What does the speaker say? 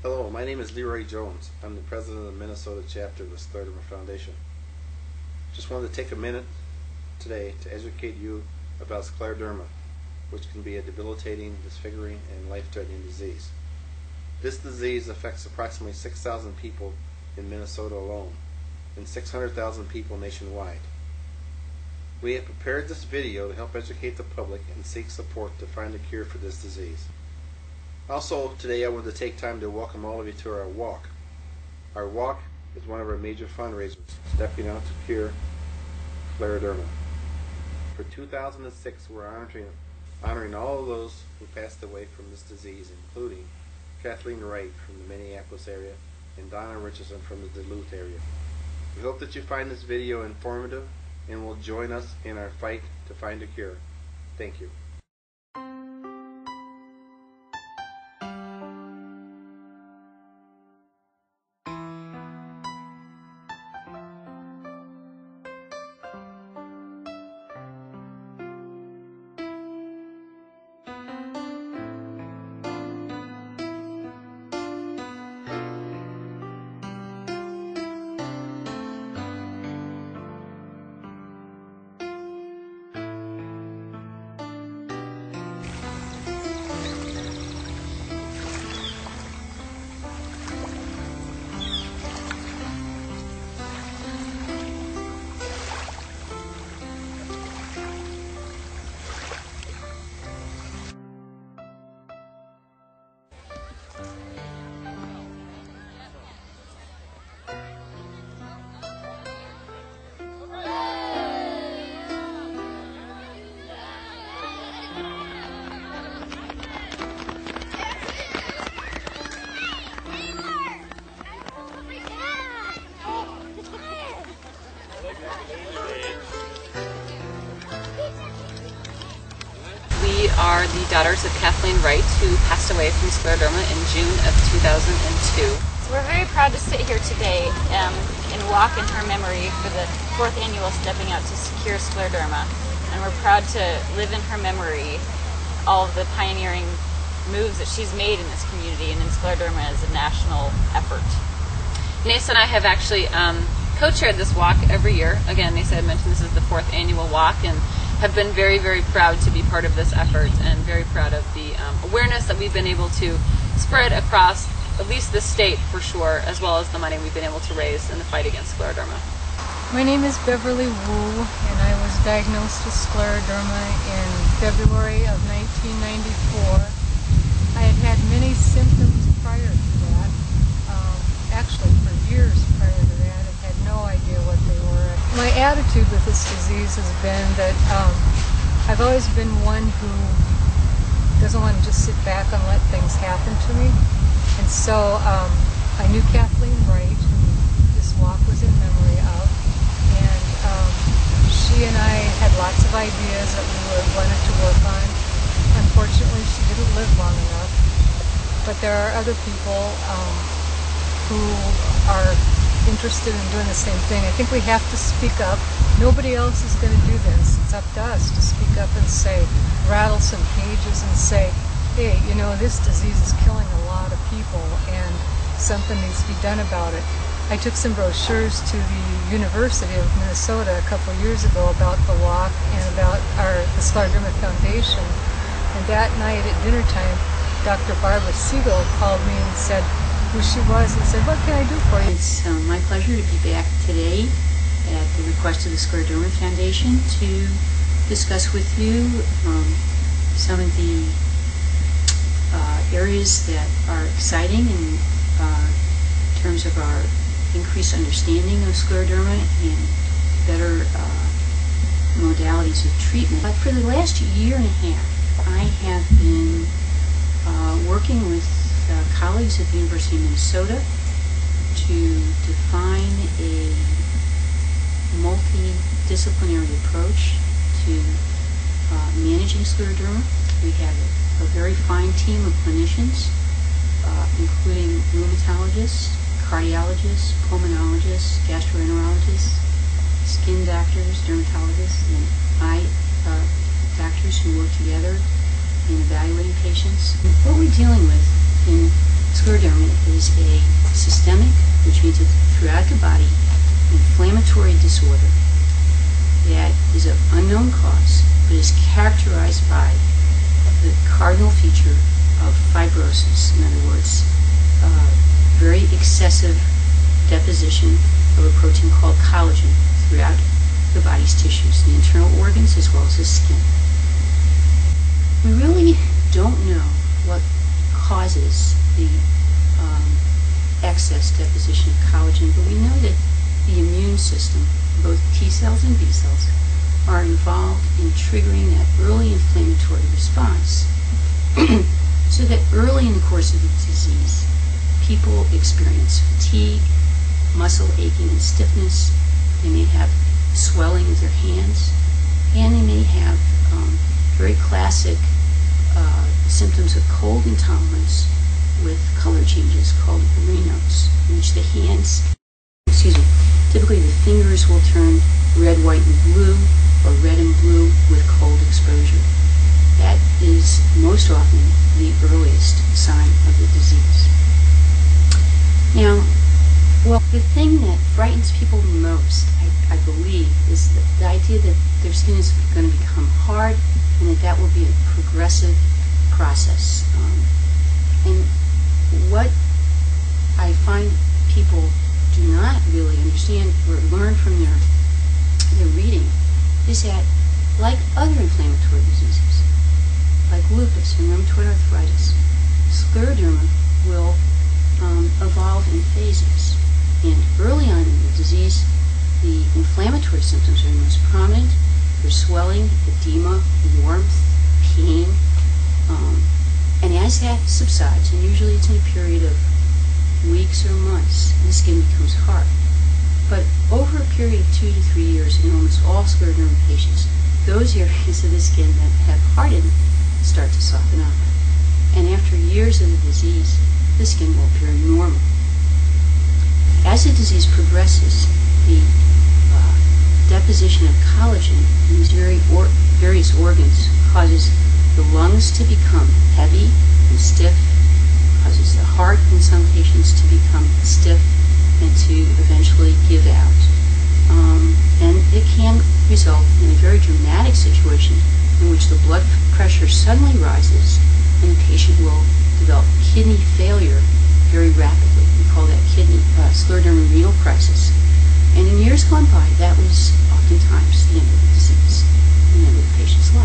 Hello, my name is Leroy Jones. I'm the president of the Minnesota chapter of the Scleroderma Foundation. Just wanted to take a minute today to educate you about scleroderma, which can be a debilitating, disfiguring, and life-threatening disease. This disease affects approximately 6,000 people in Minnesota alone and 600,000 people nationwide. We have prepared this video to help educate the public and seek support to find a cure for this disease. Also, today I wanted to take time to welcome all of you to our walk. Our walk is one of our major fundraisers, Stepping Out to Cure Scleroderma. For 2006, we're honoring all of those who passed away from this disease, including Kathleen Wright from the Minneapolis area and Donna Richardson from the Duluth area. We hope that you find this video informative and will join us in our fight to find a cure. Thank you. We are the daughters of Kathleen Wright, who passed away from scleroderma in June of 2002. So we're very proud to sit here today and walk in her memory for the 4th annual Stepping Out to Cure Scleroderma. And we're proud to live in her memory all of the pioneering moves that she's made in this community and in scleroderma as a national effort. Nasa and I have actually co-chaired this walk every year. Again, Nasa had mentioned this is the 4th annual walk, and have been very, very proud to be part of this effort and very proud of the awareness that we've been able to spread across at least the state for sure, as well as the money we've been able to raise in the fight against scleroderma. My name is Beverly Wu, and I was diagnosed with scleroderma in February of 1994. I had had many symptoms prior to that, actually for years prior to that. I had no idea what they were. My attitude with this disease has been that I've always been one who doesn't want to just sit back and let things happen to me. And so I knew Kathleen Wright, who this walk was in memory of, and she and I had lots of ideas that we wanted to work on. Unfortunately, she didn't live long enough, but there are other people who are interested in doing the same thing. I think we have to speak up. Nobody else is going to do this. It's up to us to speak up and say, rattle some cages and say, hey, you know, this disease is killing a lot of people and something needs to be done about it. I took some brochures to the University of Minnesota a couple of years ago about the walk and about the Scleroderma Foundation. And that night at dinner time, Dr. Barbara Siegel called me and said who she was and said, what can I do for you? It's my pleasure to be back today at the request of the Scleroderma Foundation to discuss with you some of the areas that are exciting in terms of our increased understanding of scleroderma and better modalities of treatment. But for the last year and a half, I have been working with colleagues at the University of Minnesota to define a multidisciplinary approach to managing scleroderma. We have a very fine team of clinicians, including rheumatologists, cardiologists, pulmonologists, gastroenterologists, skin doctors, dermatologists, and eye doctors who work together in evaluating patients. What we're dealing with in Scleroderma is a systemic, which means it's throughout the body, inflammatory disorder that is of unknown cause, but is characterized by the cardinal feature of fibrosis. In other words, very excessive deposition of a protein called collagen throughout the body's tissues, the internal organs as well as the skin. We really don't know what causes the excess deposition of collagen, but we know that the immune system, both T cells and B cells, are involved in triggering that early inflammatory response so that early in the course of the disease, people experience fatigue, muscle aching and stiffness. They may have swelling of their hands, and they may have very classic symptoms of cold intolerance with color changes called raynaud's, in which the hands, typically the fingers will turn red, white, and blue, or red and blue with cold exposure. That is most often the earliest sign of the disease. Now, well, the thing that frightens people the most, I believe, is the idea that their skin is going to become hard and that will be a progressive process. And what I find people do not really understand or learn from their reading is that, like other inflammatory diseases, like lupus and rheumatoid arthritis, scleroderma will evolve in phases. And early on in the disease, the inflammatory symptoms are most prominent. There's swelling, edema, warmth, pain. And as that subsides, and usually it's in a period of weeks or months, the skin becomes hard. But over a period of 2 to 3 years in almost all scleroderma patients, those areas of the skin that have hardened start to soften up. And after years of the disease, the skin will appear normal. As the disease progresses, the deposition of collagen in these various organs causes the lungs to become heavy and stiff, causes the heart in some patients to become stiff and to eventually give out. And it can result in a very dramatic situation in which the blood pressure suddenly rises and the patient will develop kidney failure very rapidly. We call that scleroderma renal crisis. And in years gone by, that was oftentimes the end of the disease, the end of the patient's life.